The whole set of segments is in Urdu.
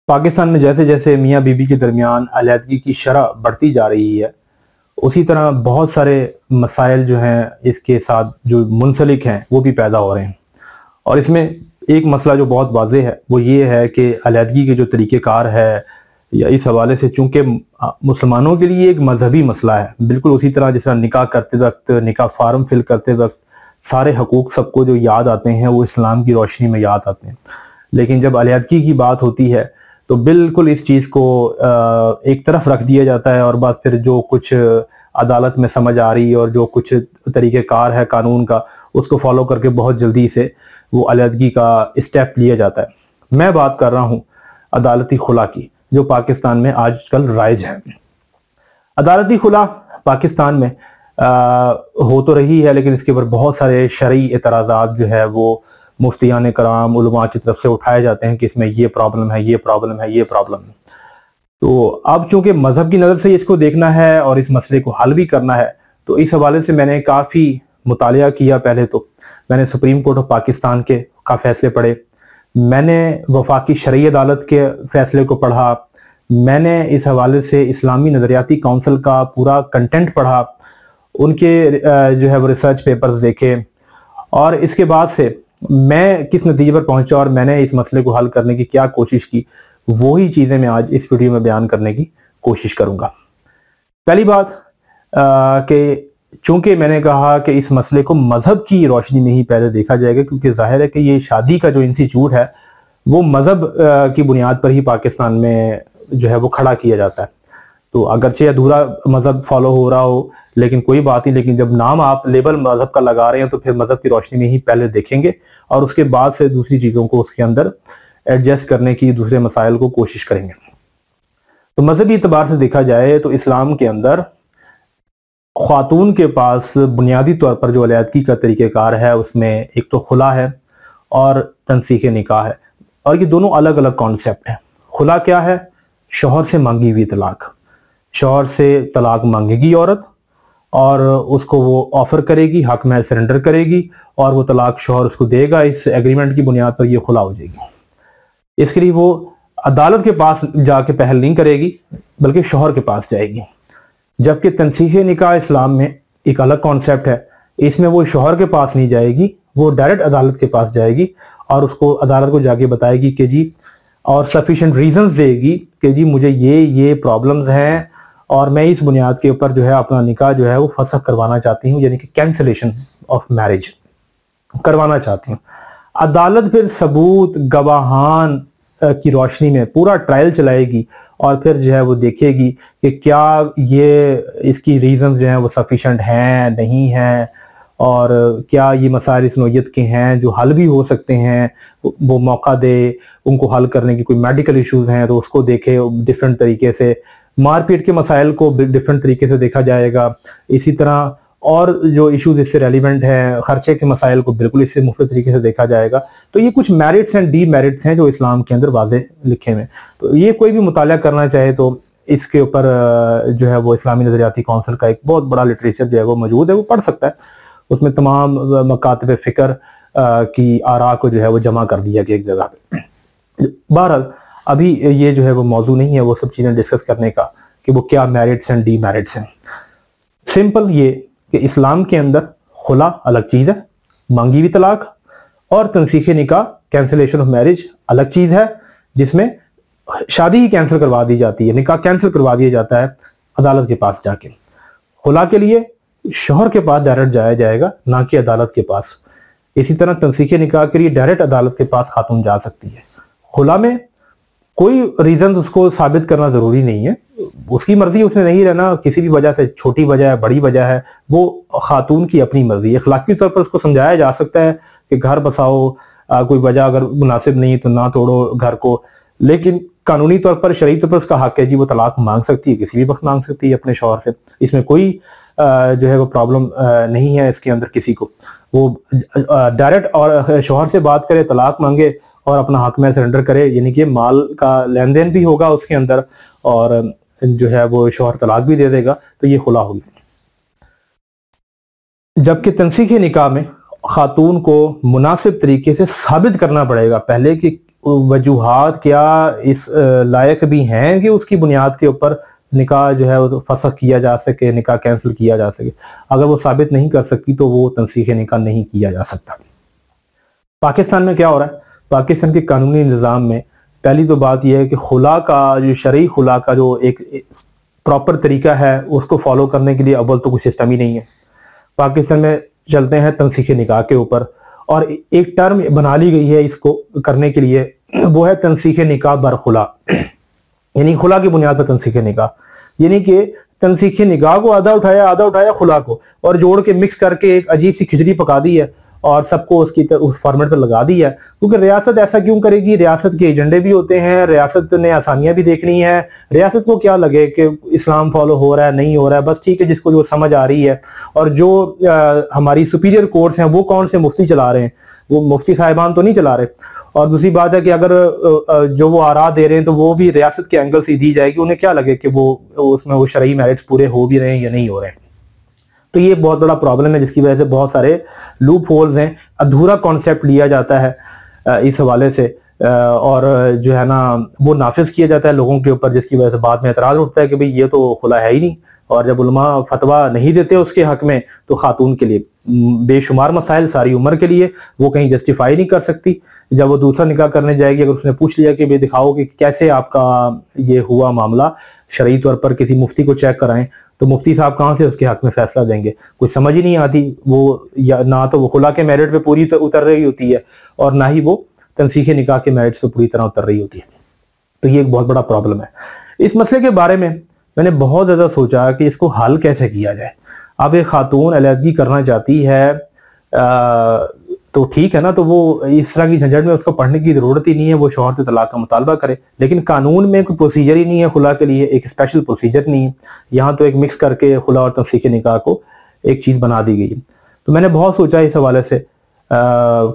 پاکستان میں جیسے جیسے میاں بیوی کے درمیان علیحدگی کی شرح بڑھتی جا رہی ہے، اسی طرح بہت سارے مسائل جو ہیں اس کے ساتھ جو منسلک ہیں وہ بھی پیدا ہو رہے ہیں۔ اور اس میں ایک مسئلہ جو بہت واضح ہے وہ یہ ہے کہ علیحدگی کے جو طریقہ کار ہے یا اس حوالے سے، چونکہ مسلمانوں کے لیے ایک مذہبی مسئلہ ہے، بالکل اسی طرح جس طرح نکاح کرتے وقت، نکاح فارم فل کرتے وقت سارے حقوق سب کو جو یاد آتے ہیں وہ اسلام کی روشنی میں یاد آتے ہیں، لیکن جب علیحدگی کی بات ہوتی ہے تو بالکل اس چیز کو ایک طرف رکھ دیا جاتا ہے، اور بعد پھر جو کچھ عدالت میں سمجھ آ رہی ہے اور جو کچھ طریقہ کار ہے قانون کا اس کو فالو کر کے بہت جلدی سے وہ علیحدگی کا اسٹیپ لیا جاتا ہے۔ میں بات کر رہا ہوں عدالتی خلا کی، جو پاکستان میں آج کل رائج ہے۔ عدالتی خلا پاکستان میں ہو تو رہی ہے، لیکن اس کے اوپر بہت سارے شرعی اعتراضات جو ہے وہ مفتیان کرام، علماء کی طرف سے اٹھائے جاتے ہیں کہ اس میں یہ پرابلم ہے، یہ پرابلم ہے، یہ پرابلم ہے۔ تو اب چونکہ مذہب کی نظر سے اس کو دیکھنا ہے اور اس مسئلے کو حل بھی کرنا ہے، تو اس حوالے سے میں نے کافی مطالعہ کیا۔ پہلے تو میں نے سپریم کورٹ آف پاکستان کے فیصلے پڑھے، میں نے وفاقی شرعی عدالت کے فیصلے کو پڑھا، میں نے اس حوالے سے اسلامی نظریاتی کونسل کا پورا کنٹینٹ پڑھا، ان کے جو ہے وہ ریسرچ پیپرز دیکھے، اور اس کے بعد سے میں کس نتیجے پر پہنچا اور میں نے اس مسئلے کو حل کرنے کی کیا کوشش کی، وہی چیزیں میں آج اس ویڈیو میں بیان کرنے کی کوشش کروں گا۔ پہلی بات کہ چونکہ میں نے کہا کہ اس مسئلے کو مذہب کی روشنی میں ہی پہلے دیکھا جائے گا، کیونکہ ظاہر ہے کہ یہ شادی کا جو انسٹیٹیوٹ ہے وہ مذہب کی بنیاد پر ہی پاکستان میں جو ہے وہ کھڑا کیا جاتا ہے۔ تو اگرچہ ادھورا مذہب فالو ہو رہا ہو لیکن کوئی بات نہیں، لیکن جب نام آپ لیبل مذہب کا لگا رہے ہیں تو پھر مذہب کی روشنی میں ہی پہلے دیکھیں گے اور اس کے بعد سے دوسری چیزوں کو اس کے اندر ایڈجسٹ کرنے کی، دوسرے مسائل کو کوشش کریں گے۔ تو مذہبی اعتبار سے دیکھا جائے تو اسلام کے اندر خواتون کے پاس بنیادی طور پر جو علیحدگی کا طریقہ کار ہے اس میں ایک تو خلا ہے اور تنسیخ نکاح ہے، اور یہ دونوں الگ الگ کانسیپٹ ہیں۔ خلا کیا ہے؟ شوہر سے مانگی ہوئی طلاق۔ شوہر سے طلاق مانگے گی عورت اور اس کو وہ آفر کرے گی، حق میں سرنڈر کرے گی، اور وہ طلاق شوہر اس کو دے گا۔ اس ایگریمنٹ کی بنیاد پر یہ خلا ہو جائے گی۔ اس کے لیے وہ عدالت کے پاس جا کے پہل نہیں کرے گی بلکہ شوہر کے پاس جائے گی۔ جبکہ تنسیخ نکاح اسلام میں ایک الگ کانسیپٹ ہے، اس میں وہ شوہر کے پاس نہیں جائے گی، وہ ڈائریکٹ عدالت کے پاس جائے گی اور اس کو عدالت کو جا کے بتائے گی کہ جی، اور سفیشینٹ ریزنز دے گی کہ جی مجھے یہ پرابلمز ہیں اور میں اس بنیاد کے اوپر جو ہے اپنا نکاح جو ہے وہ فسخ کروانا چاہتی ہوں، یعنی کہ کینسلیشن آف میرج کروانا چاہتی ہوں۔ عدالت پھر ثبوت، گواہان کی روشنی میں پورا ٹرائل چلائے گی اور پھر جو ہے وہ دیکھے گی کہ کیا یہ اس کی ریزنز جو ہیں وہ سفیشینٹ ہیں، نہیں ہیں، اور کیا یہ مسائل اس نوعیت کے ہیں جو حل بھی ہو سکتے ہیں، وہ موقع دے ان کو حل کرنے کی۔ کوئی میڈیکل ایشوز ہیں تو اس کو دیکھے ڈیفرنٹ طریقے سے، مار پیٹ کے مسائل کو ڈیفرنٹ طریقے سے دیکھا جائے گا، اسی طرح اور جو ایشوز اس سے ریلیونٹ ہیں، خرچے کے مسائل کو بالکل اس سے مختلف طریقے سے دیکھا جائے گا۔ تو یہ کچھ میرٹس اینڈ ڈی میرٹس ہیں جو اسلام کے اندر واضح لکھے ہوئے ہیں۔ تو یہ کوئی بھی مطالعہ کرنا چاہے تو اس کے اوپر جو ہے وہ اسلامی نظریاتی کونسل کا ایک بہت بڑا لٹریچر جو ہے وہ موجود ہے، وہ پڑھ سکتا ہے۔ اس میں تمام مکاتب فکر کی آراء کو جو ہے وہ جمع کر دیا گیا ایک جگہ پہ۔ بہرحال ابھی یہ جو ہے وہ موضوع نہیں ہے وہ سب چیزیں ڈسکس کرنے کا کہ وہ کیا میرٹس اینڈ ڈی میرٹس ہیں۔ سمپل یہ کہ اسلام کے اندر خلا الگ چیز ہے، مانگی ہوئی طلاق، اور تنسیخ نکاح کینسلیشن آف میرج الگ چیز ہے، جس میں شادی ہی کینسل کروا دی جاتی ہے، نکاح کینسل کروا دیا جاتا ہے عدالت کے پاس جا کے۔ خلا کے لیے شوہر کے پاس ڈائریکٹ جایا جائے گا، نہ کہ عدالت کے پاس۔ اسی طرح تنسیخ نکاح کے لیے ڈائریکٹ عدالت کے پاس خاتون جا سکتی ہے۔ خلا میں کوئی ریزنز اس کو ثابت کرنا ضروری نہیں ہے، اس کی مرضی، اس نے نہیں رہنا کسی بھی وجہ سے، چھوٹی وجہ ہے، بڑی وجہ ہے، وہ خاتون کی اپنی مرضی ہے۔ اخلاقی طور پر اس کو سمجھایا جا سکتا ہے کہ گھر بساؤ، کوئی وجہ اگر مناسب نہیں تو نہ توڑو گھر کو، لیکن قانونی طور پر، شرعی طور پر اس کا حق ہے جی، وہ طلاق مانگ سکتی ہے، کسی بھی وقت مانگ سکتی ہے اپنے شوہر سے۔ اس میں کوئی جو ہے وہ پرابلم نہیں ہے اس کے اندر کسی کو۔ وہ ڈائریکٹ اور شوہر سے بات کرے، طلاق مانگے اور اپنا حق میں سرنڈر کرے، یعنی کہ مال کا لین دین بھی ہوگا اس کے اندر اور جو ہے وہ شوہر طلاق بھی دے دے گا، تو یہ خلا ہوگی۔ جبکہ تنسیخ نکاح میں خاتون کو مناسب طریقے سے ثابت کرنا پڑے گا پہلے کہ وجوہات کیا اس لائق بھی ہیں کہ اس کی بنیاد کے اوپر نکاح جو ہے وہ فسخ کیا جا سکے، نکاح کینسل کیا جا سکے؟ اگر وہ ثابت نہیں کر سکتی تو وہ تنسیخ نکاح نہیں کیا جا سکتا۔ پاکستان میں کیا ہو رہا ہے؟ پاکستان کے قانونی نظام میں پہلی تو بات یہ ہے کہ خلا کا جو شرعی خلا کا جو ایک پراپر طریقہ ہے اس کو فالو کرنے کے لیے اول تو کوئی سسٹم ہی نہیں ہے۔ پاکستان میں چلتے ہیں تنسیخ نکاح کے اوپر، اور ایک ٹرم بنا لی گئی ہے اس کو کرنے کے لیے، وہ ہے تنسیخ نکاح برخلا، یعنی خلا کی بنیاد پر تنسیخ نکاح، یعنی کہ تنسیخ نکاح کو آدھا اٹھایا خلا کو، اور جوڑ کے مکس کر کے ایک عجیب سی کھچڑی پکا دی ہے اور سب کو اس فارمیٹ پر لگا دی ہے۔ کیونکہ ریاست ایسا کیوں کرے گی؟ ریاست کے ایجنڈے بھی ہوتے ہیں، ریاست نے آسانیاں بھی دیکھنی ہے، ریاست کو کیا لگے کہ اسلام فالو ہو رہا ہے نہیں ہو رہا ہے، بس ٹھیک ہے، جس کو جو سمجھ آ رہی ہے۔ اور جو ہماری سپیریئر کورٹس ہیں وہ کون سے مفتی چلا رہے ہیں؟ وہ مفتی صاحبان تو نہیں چلا رہے۔ اور دوسری بات ہے کہ اگر جو وہ آراء دے رہے ہیں تو وہ بھی ریاست کے اینگل سے دی جائے گی، انہیں کیا لگے کہ وہ اس میں وہ شرعی میرٹس پورے ہو بھی رہے ہیں یا نہیں ہو رہے ہیں۔ تو یہ بہت بڑا پرابلم ہے جس کی وجہ سے بہت سارے لوپ ہولز ہیں، ادھورا کانسیپٹ لیا جاتا ہے اس حوالے سے، اور جو ہے نا وہ نافذ کیا جاتا ہے لوگوں کے اوپر، جس کی وجہ سے بعد میں اعتراض اٹھتا ہے کہ بھئی یہ تو خلا ہے ہی نہیں۔ اور جب علماء فتویٰ نہیں دیتے اس کے حق میں تو خاتون کے لیے بے شمار مسائل ساری عمر کے لیے وہ کہیں جسٹیفائی نہیں کر سکتی۔ جب وہ دوسرا نکاح کرنے جائے گی، اگر اس نے پوچھ لیا کہ دکھاؤ کہ کیسے آپ کا یہ ہوا معاملہ، شرعی طور پر کسی مفتی کو چیک کرائیں، تو مفتی صاحب کہاں سے اس کے حق میں فیصلہ دیں گے؟ کوئی سمجھ ہی نہیں آتی، وہ نہ تو وہ خلا کے میرٹ پہ پوری اتر رہی ہوتی ہے اور نہ ہی وہ تنسیخ نکاح کے میرٹس پہ پوری طرح اتر رہی ہوتی ہے۔ تو یہ ایک بہت بڑا پرابلم ہے۔ اس مسئلے کے بارے میں نے بہت زیادہ سوچا کہ اس کو حل کیسے کیا جائے۔ اب ایک خاتون علیحدگی کرنا چاہتی ہے تو ٹھیک ہے نا، تو وہ اس طرح کی جھنجھٹ میں اس کو پڑھنے کی ضرورت ہی نہیں ہے، وہ شوہر سے طلاق کا مطالبہ کرے۔ لیکن قانون میں کوئی پروسیجر ہی نہیں ہے خلا کے لیے، ایک اسپیشل پروسیجر نہیں ہے، یہاں تو ایک مکس کر کے خلا اور تنسیخ نکاح کو ایک چیز بنا دی گئی ہے۔ تو میں نے بہت سوچا اس حوالے سے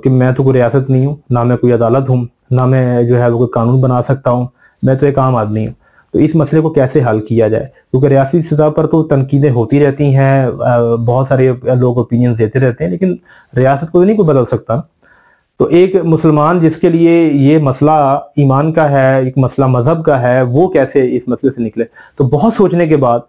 کہ میں تو کوئی ریاست نہیں ہوں، نہ میں کوئی عدالت ہوں، نہ میں جو ہے وہ کوئی قانون بنا سکتا ہوں، میں تو ایک عام آدمی ہوں۔ تو اس مسئلے کو کیسے حل کیا جائے؟ کیونکہ ریاستی سطح پر تو تنقیدیں ہوتی رہتی ہیں، بہت سارے لوگ اوپینینز دیتے رہتے ہیں، لیکن ریاست کو نہیں کوئی بدل سکتا۔ تو ایک مسلمان جس کے لیے یہ مسئلہ ایمان کا ہے، ایک مسئلہ مذہب کا ہے، وہ کیسے اس مسئلے سے نکلے؟ تو بہت سوچنے کے بعد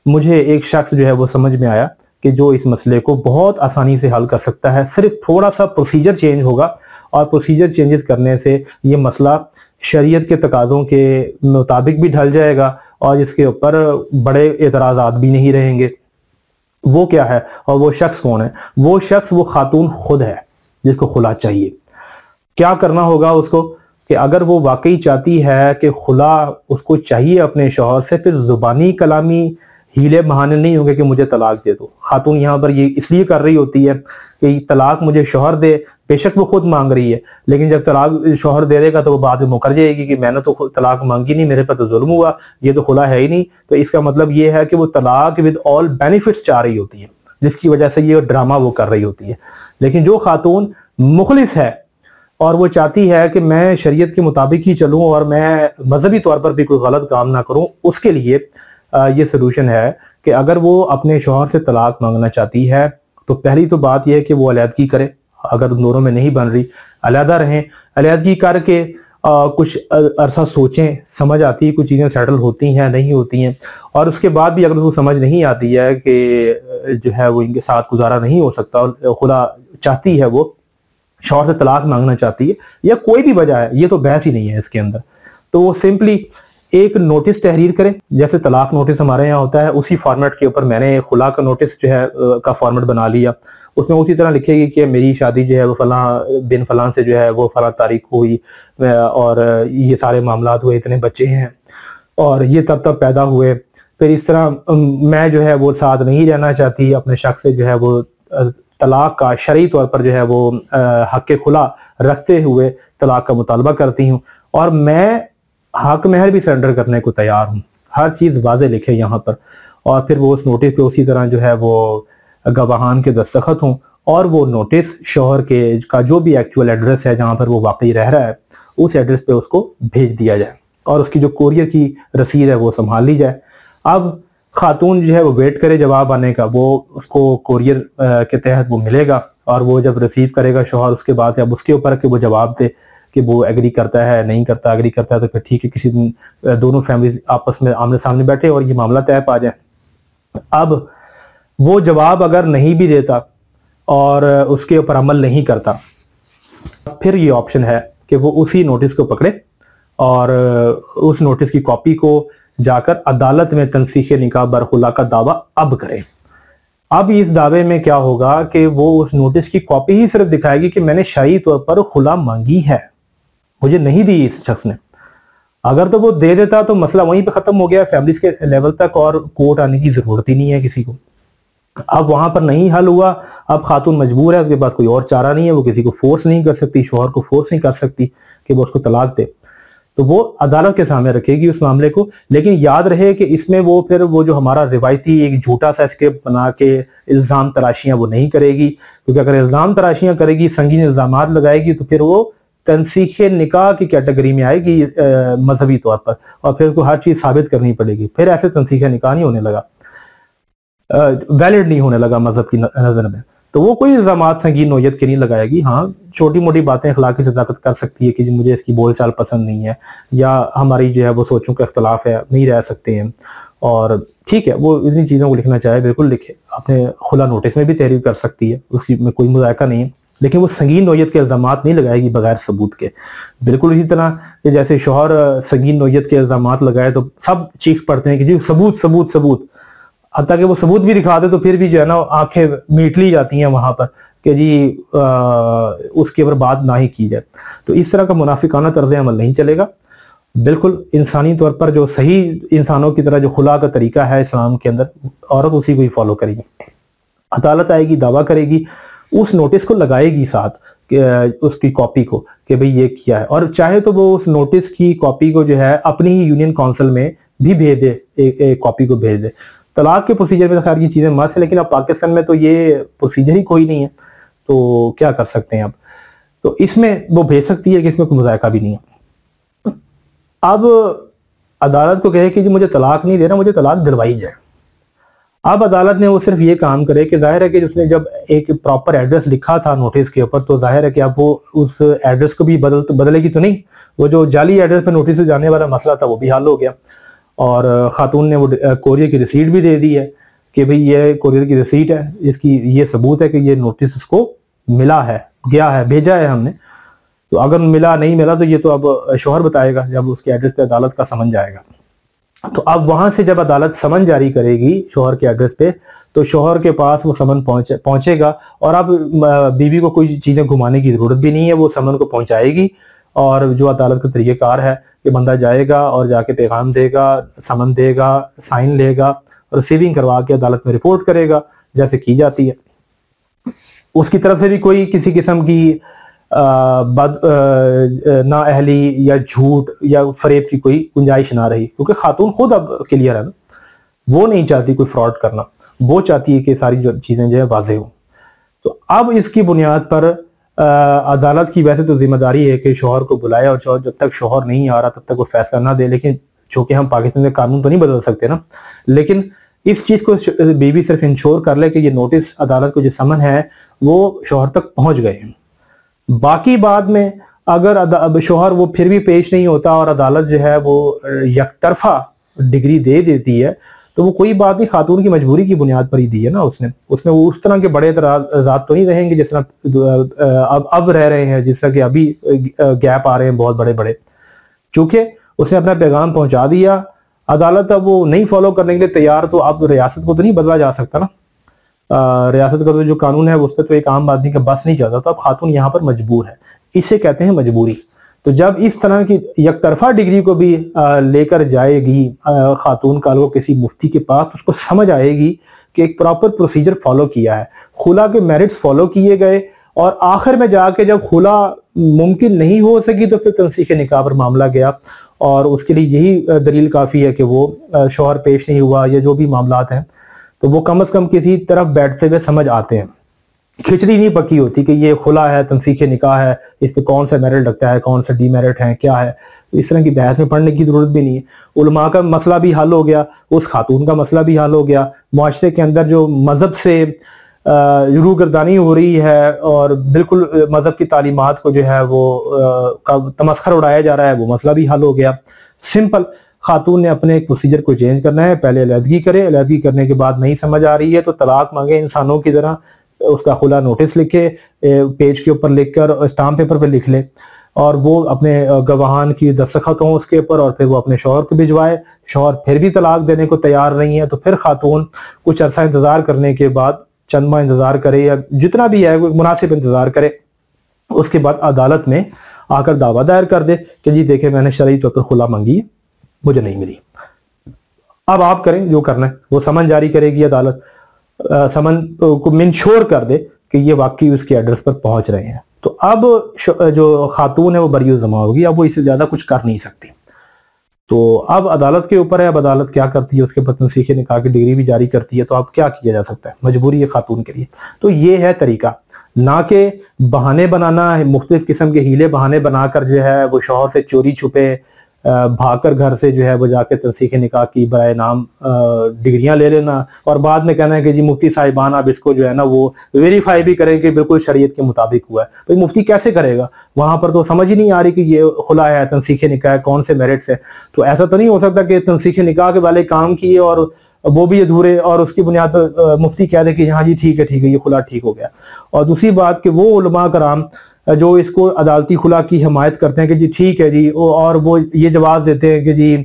مجھے ایک شخص جو ہے وہ سمجھ میں آیا کہ جو اس مسئلے کو بہت آسانی سے حل کر سکتا ہے، صرف تھوڑا سا پروسیجر چینج ہوگا، اور پروسیجر چینجز کرنے سے یہ مسئلہ شریعت کے تقاضوں کے مطابق بھی ڈھل جائے گا اور اس کے اوپر بڑے اعتراضات بھی نہیں رہیں گے۔ وہ کیا ہے اور وہ شخص کون ہے؟ وہ شخص وہ خاتون خود ہے جس کو خلا چاہیے۔ کیا کرنا ہوگا اس کو کہ اگر وہ واقعی چاہتی ہے کہ خلا اس کو چاہیے اپنے شوہر سے، پھر زبانی کلامی ہیلے بہانے نہیں ہوں گے کہ مجھے طلاق دے دو۔ خاتون یہاں پر یہ اس لیے کر رہی ہوتی ہے کہ طلاق مجھے شوہر دے، بے شک وہ خود مانگ رہی ہے، لیکن جب طلاق شوہر دے دے گا تو وہ بعد میں مکر جائے گی کہ میں نے تو طلاق مانگی نہیں، میرے پر تو ظلم ہوا، یہ تو خلا ہے ہی نہیں۔ تو اس کا مطلب یہ ہے کہ وہ طلاق ود آل بینیفٹس چاہ رہی ہوتی ہے، جس کی وجہ سے یہ ڈرامہ وہ کر رہی ہوتی ہے۔ لیکن جو خاتون مخلص ہے اور وہ چاہتی ہے کہ میں شریعت کے مطابق ہی چلوں اور میں مذہبی طور پر بھی کوئی غلط کام نہ کروں، اس کے لیے یہ سلوشن ہے کہ اگر وہ اپنے شوہر سے طلاق مانگنا چاہتی ہے تو پہلی تو بات یہ ہے کہ وہ علیحدگی کرے، اگر دونوں میں نہیں بن رہی علیحدہ رہیں، علیحدگی کر کے کچھ عرصہ سوچیں، سمجھ آتی ہے کچھ چیزیں سیٹل ہوتی ہیں نہیں ہوتی ہیں، اور اس کے بعد بھی اگر وہ سمجھ نہیں آتی ہے کہ جو ہے وہ ان کے ساتھ گزارا نہیں ہو سکتا، خلا چاہتی ہے، وہ شوہر سے طلاق مانگنا چاہتی ہے یا کوئی بھی وجہ ہے، یہ تو بحث ہی نہیں ہے اس کے اندر، تو وہ سمپلی ایک نوٹس تحریر کرے، جیسے طلاق نوٹس ہمارے یہاں ہوتا ہے اسی فارمیٹ کے اوپر میں نے خلا کا نوٹس جو ہے کا فارمیٹ بنا لیا۔ اس میں اسی طرح لکھے گی کہ میری شادی جو ہے وہ فلاں بن فلاں سے جو ہے وہ فلاں تاریخ ہوئی، اور یہ سارے معاملات ہوئے، اتنے بچے ہیں اور یہ تب پیدا ہوئے، پھر اس طرح میں جو ہے وہ ساتھ نہیں رہنا چاہتی، اپنے شخص سے جو ہے وہ طلاق کا شرعی طور پر جو ہے وہ حق خلا رکھتے ہوئے طلاق کا مطالبہ کرتی ہوں، اور میں حق مہر بھی سرنڈر کرنے کو تیار ہوں۔ ہر چیز واضح لکھے یہاں پر، اور پھر وہ اس نوٹس پہ اسی طرح جو ہے وہ گواہان کے دستخط ہوں، اور وہ نوٹس شوہر کے کا جو بھی ایکچول ایڈریس ہے جہاں پر وہ واقعی رہ رہا ہے اس ایڈریس پہ اس کو بھیج دیا جائے، اور اس کی جو کوریئر کی رسید ہے وہ سنبھال لی جائے۔ اب خاتون جو ہے وہ ویٹ کرے جواب آنے کا، وہ اس کو کوریئر کے تحت وہ ملے گا، اور وہ جب ریسیو کرے گا شوہر، اس کے بعد اب اس کے اوپر کہ وہ جواب دے کہ وہ ایگری کرتا ہے نہیں کرتا، ایگری کرتا ہے تو پھر ٹھیک ہے، کسی دن دونوں فیملیز آپس میں آمنے سامنے بیٹھے اور یہ معاملہ طے پا جائے۔ اب وہ جواب اگر نہیں بھی دیتا اور اس کے اوپر عمل نہیں کرتا، پھر یہ آپشن ہے کہ وہ اسی نوٹس کو پکڑے اور اس نوٹس کی کاپی کو جا کر عدالت میں تنسیخ نکاح برخلا کا دعویٰ اب کرے۔ اب اس دعوے میں کیا ہوگا کہ وہ اس نوٹس کی کاپی ہی صرف دکھائے گی کہ میں نے شرعی طور پر خلا مانگی ہے، مجھے نہیں دی اس شخص نے۔ اگر تو وہ دے دیتا تو مسئلہ وہیں پہ ختم ہو گیا فیملیز کے لیول تک، اور کورٹ آنے کی ضرورت ہی نہیں ہے کسی کو۔ اب وہاں پر نہیں حل ہوا، اب خاتون مجبور ہے، اس کے پاس کوئی اور چارہ نہیں ہے، وہ کسی کو فورس نہیں کر سکتی، شوہر کو فورس نہیں کر سکتی کہ وہ اس کو طلاق دے، تو وہ عدالت کے سامنے رکھے گی اس معاملے کو۔ لیکن یاد رہے کہ اس میں وہ پھر وہ جو ہمارا روایتی ایک جھوٹا سا اسکرپٹ بنا کے الزام تراشیاں وہ نہیں کرے گی، کیونکہ اگر الزام تراشیاں کرے گی، سنگین الزامات لگائے گی، تو پھر وہ تنسیخ نکاح کی کیٹیگری میں آئے گی مذہبی طور پر، اور پھر اس کو ہر چیز ثابت کرنی پڑے گی، پھر ایسے تنسیخ نکاح نہیں ہونے لگا، ویلڈ نہیں ہونے لگا مذہب کی نظر میں۔ تو وہ کوئی الزامات سنگین نوعیت کے نہیں لگائے گی، ہاں چھوٹی موٹی باتیں اخلاقی صداقت کر سکتی ہے کہ مجھے اس کی بول چال پسند نہیں ہے، یا ہماری جو ہے وہ سوچوں کا اختلاف ہے، نہیں رہ سکتے ہیں، اور ٹھیک ہے وہ اتنی چیزوں کو لکھنا چاہے بالکل لکھے، اپنے خلا نوٹس میں بھی تحریر کر سکتی ہے، اس کی میں کوئی مذائقہ نہیں ہے، لیکن وہ سنگین نوعیت کے الزامات نہیں لگائے گی بغیر ثبوت کے۔ بالکل اسی طرح کہ جیسے شوہر سنگین نوعیت کے الزامات لگائے تو سب چیخ پڑتے ہیں کہ جی ثبوت ثبوت ثبوت، حتیٰ کہ وہ ثبوت بھی دکھا دے تو پھر بھی جو ہے نا آنکھیں میٹ لی جاتی ہیں وہاں پر کہ جی اس کے اوپر بات نہ ہی کی جائے۔ تو اس طرح کا منافقانہ طرز عمل نہیں چلے گا، بالکل انسانی طور پر جو صحیح انسانوں کی طرح جو خلا کا طریقہ ہے اسلام کے اندر، عورت اسی کو ہی فالو کرے گی۔ عدالت آئے گی، دعویٰ کرے گی، اس نوٹس کو لگائے گی ساتھ اس کی کاپی کو کہ بھئی یہ کیا ہے، اور چاہے تو وہ اس نوٹس کی کاپی کو جو ہے اپنی ہی یونین کونسل میں بھی بھیج دے، ایک کاپی کو بھیج دے۔ طلاق کے پروسیجر میں خیر یہ چیزیں مست ہے، لیکن اب پاکستان میں تو یہ پروسیجر ہی کوئی نہیں ہے، تو کیا کر سکتے ہیں اب؟ تو اس میں وہ بھیج سکتی ہے کہ اس میں کوئی مذائقہ بھی نہیں ہے۔ اب عدالت کو کہے کہ جی مجھے طلاق نہیں دینا، مجھے طلاق دلوائی جائے۔ اب عدالت نے وہ صرف یہ کام کرے کہ ظاہر ہے کہ اس نے جب ایک پراپر ایڈریس لکھا تھا نوٹس کے اوپر، تو ظاہر ہے کہ اب وہ اس ایڈریس کو بھی بدلے گی تو نہیں، وہ جو جعلی ایڈریس پہ نوٹس سے جانے والا مسئلہ تھا وہ بھی حل ہو گیا، اور خاتون نے وہ کوریئر کی ریسیٹ بھی دے دی ہے کہ بھئی یہ کوریئر کی ریسیٹ ہے، اس کی یہ ثبوت ہے کہ یہ نوٹس اس کو ملا ہے، گیا ہے، بھیجا ہے ہم نے۔ تو اگر ملا نہیں ملا تو یہ تو اب شوہر بتائے گا جب اس کے ایڈریس پہ عدالت کا سمن جائے گا۔ تو اب وہاں سے جب عدالت سمن جاری کرے گی شوہر کے ایڈریس پہ، تو شوہر کے پاس وہ سمن پہنچے گا، اور اب بیوی کو کوئی چیزیں گھمانے کی ضرورت بھی نہیں ہے، وہ سمن کو پہنچائے گی، اور جو عدالت کا طریقہ کار ہے کہ بندہ جائے گا اور جا کے پیغام دے گا، سمن دے گا، سائن لے گا، ریسیونگ کروا کے عدالت میں رپورٹ کرے گا جیسے کی جاتی ہے۔ اس کی طرف سے بھی کوئی کسی قسم کی نااہلی یا جھوٹ یا فریب کی کوئی گنجائش نہ رہی، کیونکہ خاتون خود اب کلیئر ہے نا، وہ نہیں چاہتی کوئی فراڈ کرنا، وہ چاہتی ہے کہ ساری جو چیزیں جو ہے واضح ہوں۔ تو اب اس کی بنیاد پر عدالت کی ویسے تو ذمہ داری ہے کہ شوہر کو بلائے، اور جب تک شوہر نہیں آ رہا تب تک وہ فیصلہ نہ دے، لیکن چونکہ ہم پاکستان میں قانون تو نہیں بدل سکتے نا، لیکن اس چیز کو بیوی صرف انشور کر لے کہ یہ نوٹس عدالت کو جو سمن ہے وہ شوہر تک پہنچ گئے ہیں۔ باقی بعد میں اگر شوہر وہ پھر بھی پیش نہیں ہوتا اور عدالت جو ہے وہ یک طرفہ ڈگری دے دیتی ہے، تو وہ کوئی بات نہیں، خاتون کی مجبوری کی بنیاد پر ہی دی ہے نا اس میں وہ اس طرح کے بڑے اعتراضات تو نہیں رہیں گے جس طرح اب رہ رہے ہیں، جس طرح کہ ابھی گیپ آ رہے ہیں بہت بڑے بڑے۔ چونکہ اس نے اپنا پیغام پہنچا دیا، عدالت اب وہ نہیں فالو کرنے کے لیے تیار، تو اب ریاست کو تو نہیں بدلا جا سکتا نا، ریاست کا تو جو قانون ہے اس پہ تو ایک عام آدمی کا بس نہیں چلتا، تو اب خاتون یہاں پر مجبور ہے، اسے کہتے ہیں مجبوری۔ تو جب اس طرح کی یک طرفہ ڈگری کو بھی لے کر جائے گی خاتون کل کو کسی مفتی کے پاس، اس کو سمجھ آئے گی کہ ایک پراپر پروسیجر فالو کیا ہے، خلا کے میرٹس فالو کیے گئے، اور آخر میں جا کے جب خلا ممکن نہیں ہو سکی تو پھر تنسیخ نکاح پر معاملہ گیا، اور اس کے لیے یہی دلیل کافی ہے کہ وہ شوہر پیش نہیں ہوا یا جو بھی معاملات ہیں، تو وہ کم از کم کسی طرف بیٹھتے ہوئے سمجھ آتے ہیں، کھچڑی نہیں پکی ہوتی کہ یہ خلا ہے، تنسیخ نکاح ہے، اس پہ کون سا میرٹ لگتا ہے، کون سا ڈی میرٹ ہے، کیا ہے، اس طرح کی بحث میں پڑھنے کی ضرورت بھی نہیں ہے۔ علماء کا مسئلہ بھی حل ہو گیا، اس خاتون کا مسئلہ بھی حل ہو گیا، معاشرے کے اندر جو مذہب سے روگردانی ہو رہی ہے اور بالکل مذہب کی تعلیمات کو جو ہے وہ تمسخر اڑایا جا رہا ہے، وہ مسئلہ بھی حل ہو گیا۔ سمپل، خاتون نے اپنے ایک پروسیجر کو چینج کرنا ہے، پہلے علیحدگی کرے، علیحدگی کرنے کے بعد نہیں سمجھ آ رہی ہے تو طلاق مانگے انسانوں کی طرح، اس کا خلا نوٹس لکھے، پیج کے اوپر لکھ کر اسٹامپ پیپر پہ لکھ لے، اور وہ اپنے گواہان کی دستخط ہوں اس کے اوپر، اور پھر وہ اپنے شوہر کو بھجوائے۔ شوہر پھر بھی طلاق دینے کو تیار نہیں ہے تو پھر خاتون کچھ عرصہ انتظار کرنے کے بعد، چند ماہ انتظار کرے یا جتنا بھی ہے مناسب انتظار کرے، اس کے بعد عدالت میں آ کر دعویٰ دائر کر دے کہ جی دیکھیں میں نے شرعی طور پر خلا مانگی ہے، مجھے نہیں ملی۔ اب آپ کریں جو کرنا ہے، وہ سمن جاری کرے گی عدالت، سمن کو منشور کر دے کہ یہ واقعی اس کے ایڈریس پر پہنچ رہے ہیں، تو اب جو خاتون ہے وہ بری الزما ہوگی، اب وہ اس سے زیادہ کچھ کر نہیں سکتی۔ تو اب عدالت کے اوپر ہے، اب عدالت کیا کرتی ہے، اس کے بعد تنسیخ نکاح کی ڈگری بھی جاری کرتی ہے، تو اب کیا کیا جا سکتا ہے، مجبوری ہے خاتون کے لیے۔ تو یہ ہے طریقہ، نہ کہ بہانے بنانا، مختلف قسم کے ہیلے بہانے بنا کر جو ہے وہ شوہر سے چوری چھپے بھاگ کر گھر سے جو ہے وہ جا کے تنسیخ نکاح کی برائے نام ڈگریاں لے لینا، اور بعد میں کہنا ہے کہ جی مفتی صاحبان اب اس کو جو ہے نا وہ ویریفائی بھی کریں کہ بالکل شریعت کے مطابق ہوا ہے۔ تو مفتی کیسے کرے گا؟ وہاں پر تو سمجھ ہی نہیں آ رہی کہ یہ خلا ہے، تنسیخ نکاح ہے، کون سے میرٹس ہے۔ تو ایسا تو نہیں ہو سکتا کہ تنسیخ نکاح کے والے کام کیے اور وہ بھی ادھورے، اور اس کی بنیاد پر مفتی کہہ دے کہ ہاں جی ٹھیک ہے یہ خلا ٹھیک ہو گیا۔ اور دوسری بات کہ وہ علماء کرام جو اس کو عدالتی خلا کی حمایت کرتے ہیں کہ جی ٹھیک ہے جی، اور وہ یہ جواز دیتے ہیں کہ جی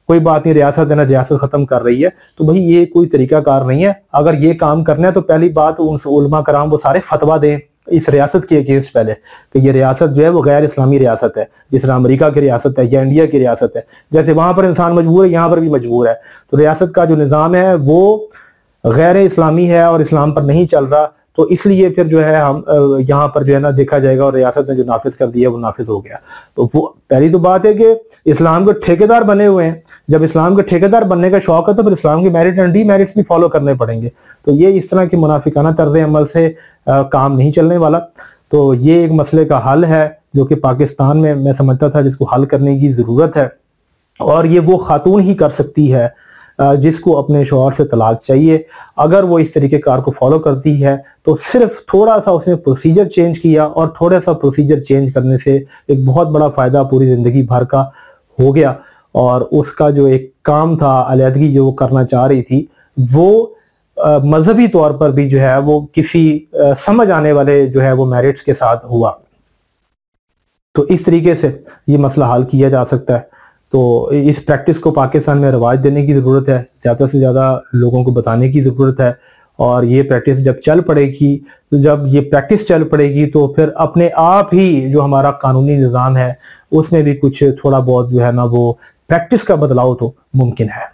کوئی بات نہیں، ریاست ہے نا، ریاست ختم کر رہی ہے، تو بھئی یہ کوئی طریقہ کار نہیں ہے۔ اگر یہ کام کرنا ہے تو پہلی بات ان علماء کرام وہ سارے فتویٰ دیں اس ریاست کے اگینسٹ پہلے، کہ یہ ریاست جو ہے وہ غیر اسلامی ریاست ہے، جس طرح امریکہ کی ریاست ہے یا انڈیا کی ریاست ہے، جیسے وہاں پر انسان مجبور ہے یہاں پر بھی مجبور ہے۔ تو ریاست کا جو نظام ہے وہ غیر اسلامی ہے اور اسلام پر نہیں چل رہا، تو اس لیے پھر جو ہے ہم یہاں پر جو ہے نا دیکھا جائے گا، اور ریاست نے جو نافذ کر دیا وہ نافذ ہو گیا۔ تو وہ پہلی تو بات ہے کہ اسلام کے ٹھیکیدار بنے ہوئے ہیں، جب اسلام کے ٹھیکیدار بننے کا شوق ہے تو پھر اسلام کے میرٹ اینڈ ڈی میرٹس بھی فالو کرنے پڑیں گے۔ تو یہ اس طرح کی منافقانہ طرز عمل سے کام نہیں چلنے والا۔ تو یہ ایک مسئلے کا حل ہے جو کہ پاکستان میں سمجھتا تھا جس کو حل کرنے کی ضرورت ہے، اور یہ وہ خاتون ہی کر سکتی ہے جس کو اپنے شوہر سے طلاق چاہیے۔ اگر وہ اس طریقے کار کو فالو کرتی ہے تو صرف تھوڑا سا اس نے پروسیجر چینج کیا، اور تھوڑا سا پروسیجر چینج کرنے سے ایک بہت بڑا فائدہ پوری زندگی بھر کا ہو گیا، اور اس کا جو ایک کام تھا علیحدگی جو وہ کرنا چاہ رہی تھی، وہ مذہبی طور پر بھی جو ہے وہ کسی سمجھ آنے والے جو ہے وہ میرٹس کے ساتھ ہوا۔ تو اس طریقے سے یہ مسئلہ حل کیا جا سکتا ہے۔ تو اس پریکٹس کو پاکستان میں رواج دینے کی ضرورت ہے، زیادہ سے زیادہ لوگوں کو بتانے کی ضرورت ہے، اور یہ پریکٹس جب چل پڑے گی، جب یہ پریکٹس چل پڑے گی تو پھر اپنے آپ ہی جو ہمارا قانونی نظام ہے اس میں بھی کچھ تھوڑا بہت جو ہے نا وہ پریکٹس کا بدلاؤ تو ممکن ہے۔